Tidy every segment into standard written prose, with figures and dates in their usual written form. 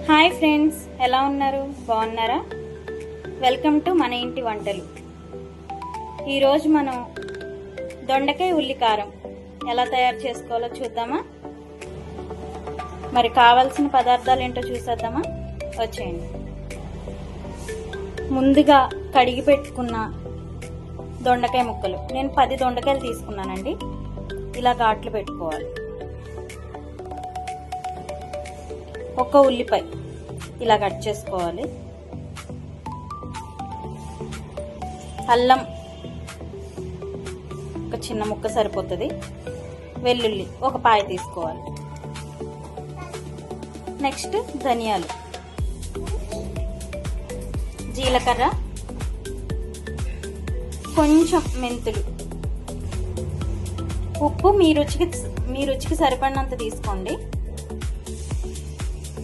Hi friends, ఎలా ఉన్నారు? బాగున్నారా? వెల్కమ్ టు మన ఇంటి వంటలు. ఈరోజు మనం దొండకాయ ఉల్లి కారం ఎలా తయారు చేసుకోవాలో చూద్దామా? మరి కావాల్సిన పదార్థాలు ఏంటో చూసేద్దామా? వచ్చేయండి. ముందుగా కడిగి పెట్టుకున్న దొండకాయ ముక్కలు, నేను 10 దొండకాయలు తీసుకున్నానండి. ఇలా ఘాట్లు పెట్టుకోవాలి. ఒక ఉల్లిపాయ ఇలా కట్ చేసుకోవాలి. అల్లం ఒక చిన్న ముక్క సరిపోతుంది. వెల్లుల్లి ఒక పాయ తీసుకోవాలి. నెక్స్ట్ ధనియాలు, జీలకర్ర, కొంచెం మెంతులు, ఉప్పు మీ రుచికి సరిపడినంత తీసుకోండి.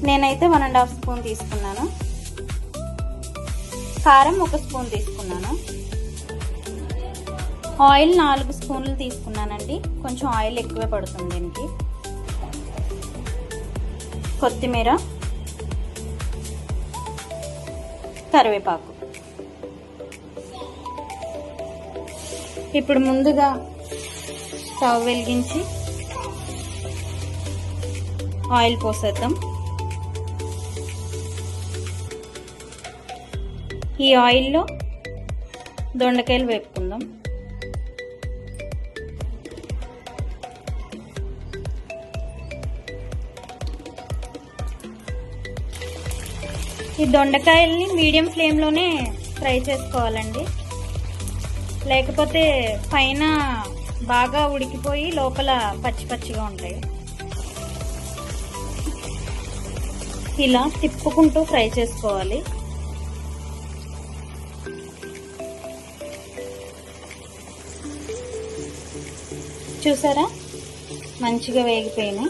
నేనైతే 1.5 స్పూన్ తీసుకున్నాను. కారం 1 స్పూన్ తీసుకున్నాను. ఆయిల్ 4 స్పూన్లు తీసుకున్నానండి. కొంచెం ఆయిల్ ఎక్కువే పడుతుంది దీనికి. కొత్తిమీర, కరివేపాకు. ఇప్పుడు ముందుగా స్టవ్ వెలిగించి ఆయిల్ పోసేద్దాం. ఈ ఆయిల్లో దొండకాయలు వేపుకుందాం. ఈ దొండకాయల్ని మీడియం ఫ్లేమ్లోనే ఫ్రై చేసుకోవాలండి, లేకపోతే పైన బాగా ఉడికిపోయి లోపల పచ్చి పచ్చిగా ఉంటాయి. ఇలా తిప్పుకుంటూ ఫ్రై చేసుకోవాలి. చూసారా, మంచిగా వేగిపోయినాయి.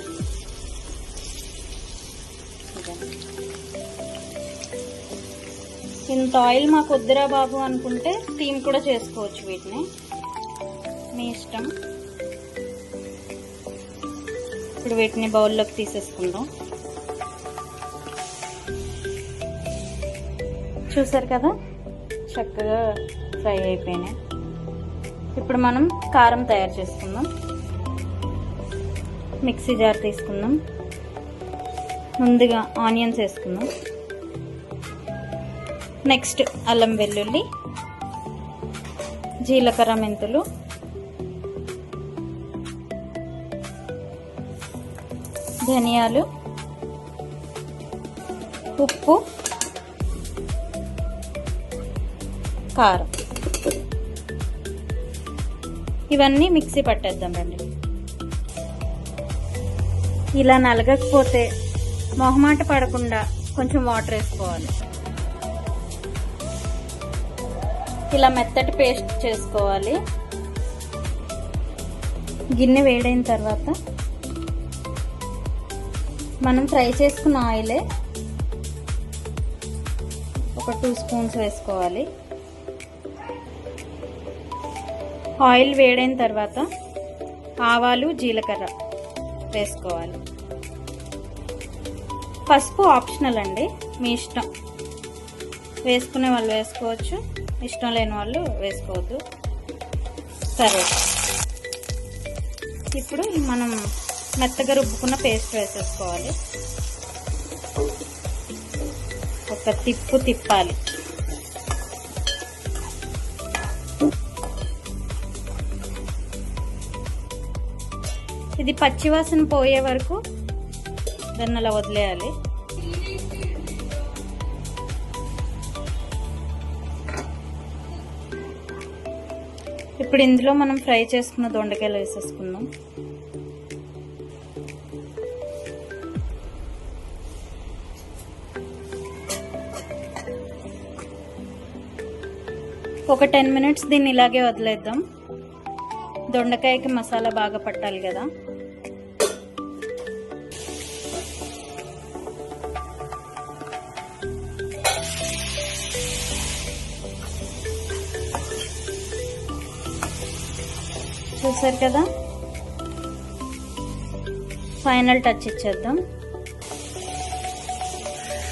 ఇంత ఆయిల్ మాకు వద్దురా బాబు అనుకుంటే స్టీమ్ కూడా చేసుకోవచ్చు. వీటిని మీ ఇష్టం. ఇప్పుడు వీటిని బౌల్లోకి తీసేసుకుందాం. చూసారు కదా, చక్కగా ఫ్రై అయిపోయినాయి. ఇప్పుడు మనం కారం తయారు చేసుకుందాం. మిక్సీ జార్ తీసుకుందాం. ముందుగా ఆనియన్స్ వేసుకుందాం. నెక్స్ట్ అల్లం వెల్లుల్లి, జీలకర్ర, మెంతులు, ధనియాలు, ఉప్పు, కారం. ఇవన్నీ మిక్సీ పట్టేద్దాం రండి. ఇలా నలగకపోతే మొహమాట పడకుండా కొంచెం వాటర్ వేసుకోవాలి. ఇలా మెత్తటి పేస్ట్ చేసుకోవాలి. గిన్నె వేడైన తర్వాత మనం ఫ్రై చేసుకున్న ఆయిలే ఒక 2 స్పూన్స్ వేసుకోవాలి. ఆయిల్ వేడైన తర్వాత ఆవాలు, జీలకర్ర వేసుకోవాలి. పసుపు ఆప్షనల్ అండి, మీ ఇష్టం. వేసుకునే వాళ్ళు వేసుకోవచ్చు, ఇష్టం లేని వాళ్ళు వేసుకోవద్దు. సరే, ఇప్పుడు మనం మెత్తగా రుబ్బుకున్న పేస్ట్ వేసేసుకోవాలి. ఒక తిప్పాలి. ఇది పచ్చివాసన పోయే వరకు దాన్ని అలా వదిలేయాలి. ఇప్పుడు ఇందులో మనం ఫ్రై చేసుకున్న దొండకాయలు వేసేసుకుందాం. ఒక 10 మినిట్స్ దీన్ని ఇలాగే వదిలేద్దాం. దొండకాయకి మసాలా బాగా పట్టాలి కదా. చూసారు కదా, ఫైనల్ టచ్ ఇచ్చేద్దాం.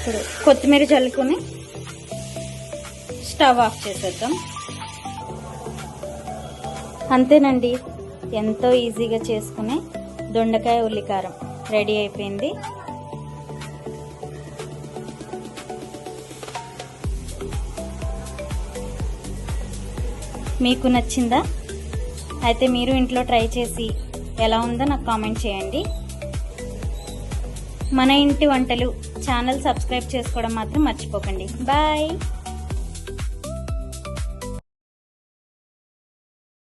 ఇప్పుడు కొత్తిమీర చల్లుకొని స్టవ్ ఆఫ్ చేసేద్దాం. అంతేనండి, ఎంతో ఈజీగా చేసుకునే దొండకాయ ఉల్లికారం రెడీ అయిపోయింది. మీకు నచ్చిందా? అయితే మీరు ఇంట్లో ట్రై చేసి ఎలా ఉందో నాకు కామెంట్ చేయండి. మన ఇంటి వంటలు ఛానల్ సబ్స్క్రైబ్ చేసుకోవడం మాత్రం మర్చిపోకండి. బాయ్.